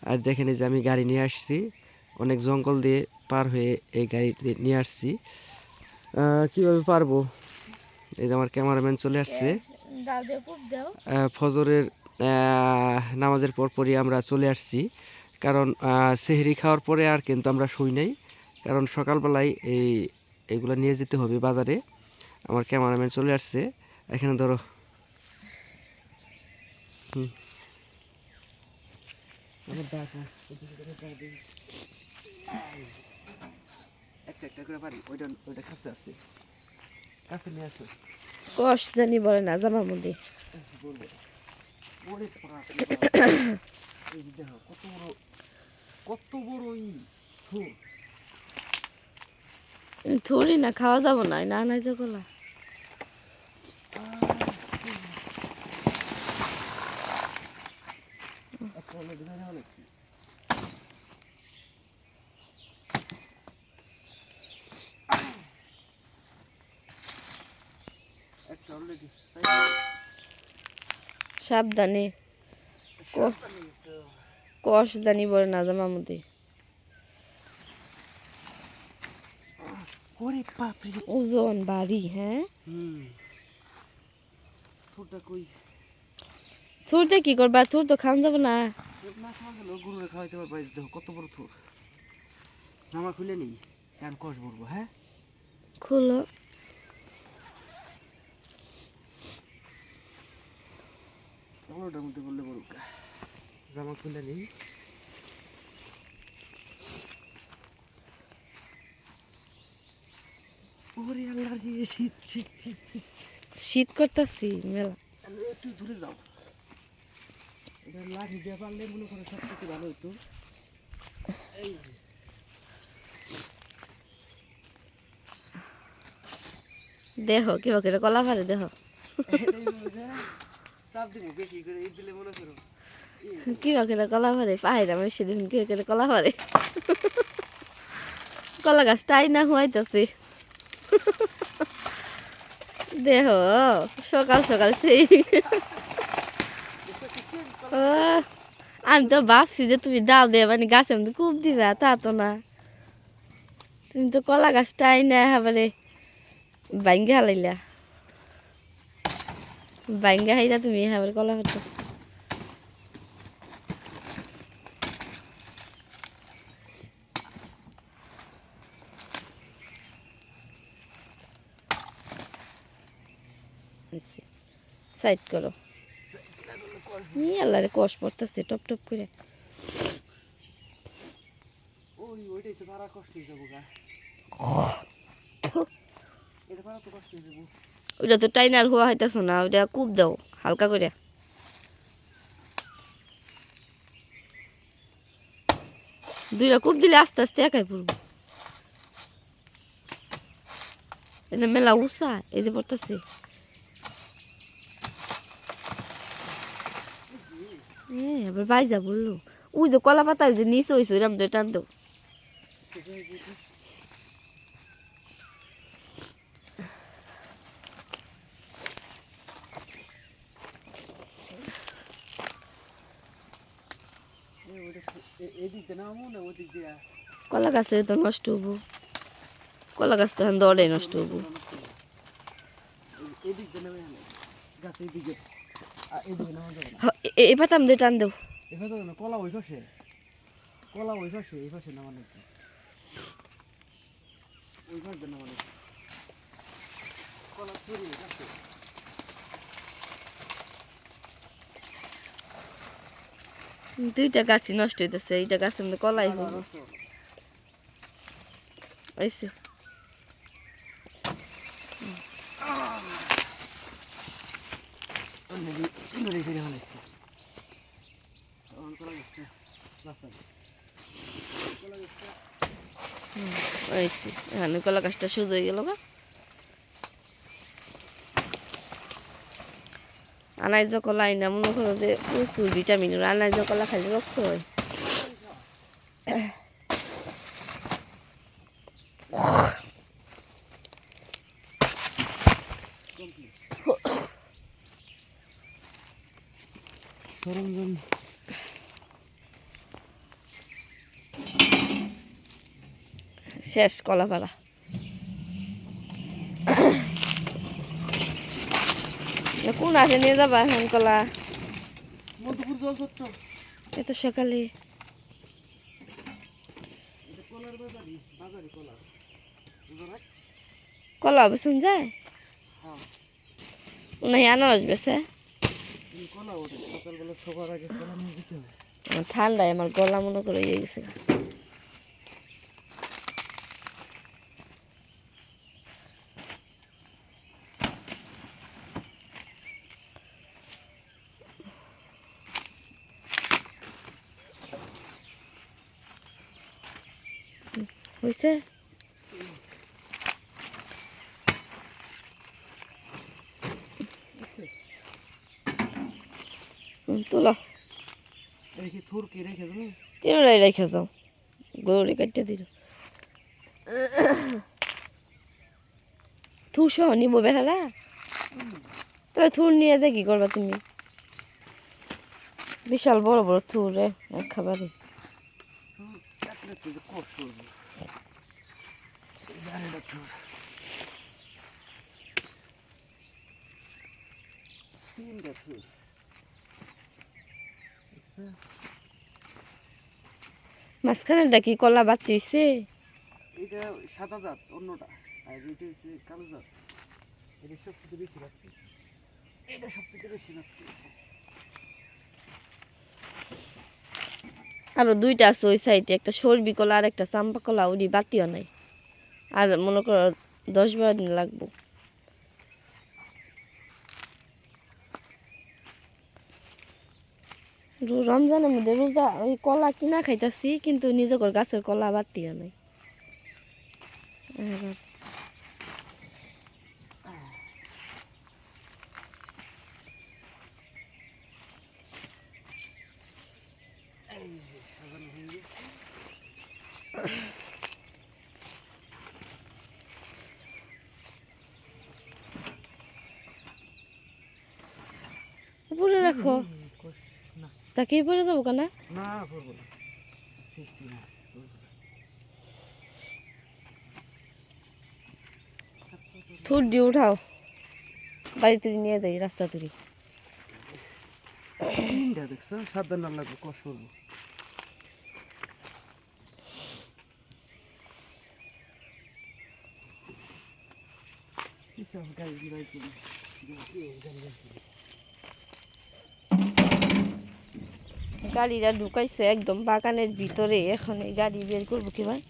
আর দেখেন এই যে আমি গাড়ি নিয়ে আসছি, অনেক জঙ্গল দিয়ে পার হয়ে এই গাড়িতে নিয়ে আসছি। কীভাবে পারবো, এই যে আমার ক্যামেরাম্যান চলে আসছে। ফজরের নামাজের পরপরই আমরা চলে আসছি, কারণ সেহরি খাওয়ার পরে আর কিন্তু আমরা শুই নাই, কারণ সকালবেলায় এইগুলো নিয়ে যেতে হবে বাজারে। আমার ক্যামেরাম্যান চলে আসছে, এখানে ধরো। একটা একটা করে পারি, ওইটা কাছে আছে, কাছে নিয়ে আসো। কষ জানি বলে না জামার মধ্যে কত বড় থুড়ি না খাওয়া যাবো না, না নাই যে কলা সাবধানে, কষ জানি বলে না জামার মধ্যে ওজন ভারী। হ্যাঁ, থুরতে কি করবা, থুর তো খাওয়া যাবে না। গরুরে খাওয়াইতে পারবা, দেখো কত বড় থুর। জামা খুলে নেই, এখন কষ বলবো। হ্যাঁ, খুলো। ওটার মধ্যে বললে বলুক, জামা খুলে নেই। ওরে আল্লাহ রে, শীত শীত শীত শীত শীত করতেছি মেলা। একটু দূরে যাও, এটা লাঠি দিয়ে পারলে মনে করে সব থেকে ভালো হতো। এই দেহ কিবা করে কলা পারে দেহ চাপ দিব বেশি করে, ঈদ দিলে মনে করো কিবা করে কলা পারে পাহাড় আমার সে দেখুন কিবা করে কলা পারে। কলা গাছটাই না হুয়াইতেছে দেহ সকাল সকাল সেই। ও, আমি তো ভাবছি যে তুমি ডাল দিয়ে মানে গাছের মধ্যে কূপ দিবা, তা তো না, তুমি তো কলা গাছটাই না এবারে বাইঙ্গা হালাইলা, বাইঙ্গা হাইলা তুমি এবারে কলা পারতেছ। সাইড করো, নিয়ে আল্লাহরে কষ পড়তেছে টপ টপ করে। ওইটাই তো ভাড়া কষ্ট হয়ে যাবো গা, এটা ভাড়া তো কষ্ট হয়ে যাবো। ওইটা তো টাইনার হওয়া হইতেছ না, ওইটা কূপ দাও হালকা করে। দুইটা কূপ দিলে আস্তে আস্তে একাই পড়বো। এটা মেলা উষা, এই যে পড়তেছে। এবার বাইজা বললো ওই যে কলা পাতা যে নিচে হয়েছে ওইরাম দিয়ে টান দেও। কলা গাছে তো নষ্ট হবো, কলা গাছ তো এখন দৌড়ে নষ্ট হবো। এ পাতাম দিয়ে টান দেও। কলা ওই পাশে, কলা ওই পাশে, এই পাশে নামানো, ওই পাশে নামানো কলা চুরি আছে। দুইটা গাছই নষ্ট হইতেছে, এইটা গাছের মধ্যে কলাই হবো। ওইসে এখানে কলা গাছটা সোজা হয়ে গেল গা। আনাইজ কলা না মনে করো যে প্রচুর ভিটামিন, আনাইজ কলা খাইলে রক্ত হয়। সরঞ্জাম শেষ কলা পাড়া। কোন আসে নিয়ে যাবা এখন কলা? মধুপুর জল সত্য এত সকালে কলার বাজারি বাজারি কলা কলা বেসন যায় হ্যাঁ না? আনারস বেছে কলা ওঠে সকালবেলা সবার আগে কলা নিয়ে যেতে হবে। ঠান্ডায় আমার গলা মনে করে ইয়ে গেছে। হয়েছে তুলো রেখে থুর কি রেখে দেবো তিনটাই রেখে যাও, গরুরে কাটতে দিল। থুর সহ নিব বেড়ারা, তাহলে থুর নিয়ে যা কি করবা তুমি? বিশাল বড় বড় থুর রে এক খাবারে। থুর কাটলে তো যে কষ্ট হবে জানিটা থুর তিনটা থুর মাঝখানেরটা কি কলা বাতি হয়েছে? এটা সাদা জাত অন্যটা, আর এটা হচ্ছে কালো জাত। এটা সবচেয়ে বেশি রাখতেছে, এটা সবচেয়ে বেশি রাখতেছে। আরো দুইটা আছে ওই সাইডে, একটা সর্বি কলা আর একটা চাম্পা কলা, ওই বাতিও নাই। আর মনে করো 10-12 দিন লাগবো। রমজানের মধ্যে রোজা ওই কলা কিনা খাইতাছি, কিন্তু নিজের গাছের কলা বাতিও নাই। এই যে সাজানো হয়ে গেছে। উপরে রাখো, না তাকে পরে যাবো কেনা? না করবো না, সৃষ্টি না থুর দিয়ে উঠাও, বাড়িতে নিয়ে যাই রাস্তা তুলি। তিনটা দেখছো, সাবধান না লাগবে, কষ্ট করবো। গাড়িটা ঢুকাইছে একদম বাগানের ভিতরে, এখন এই গাড়ি বের করবো কি ভাই?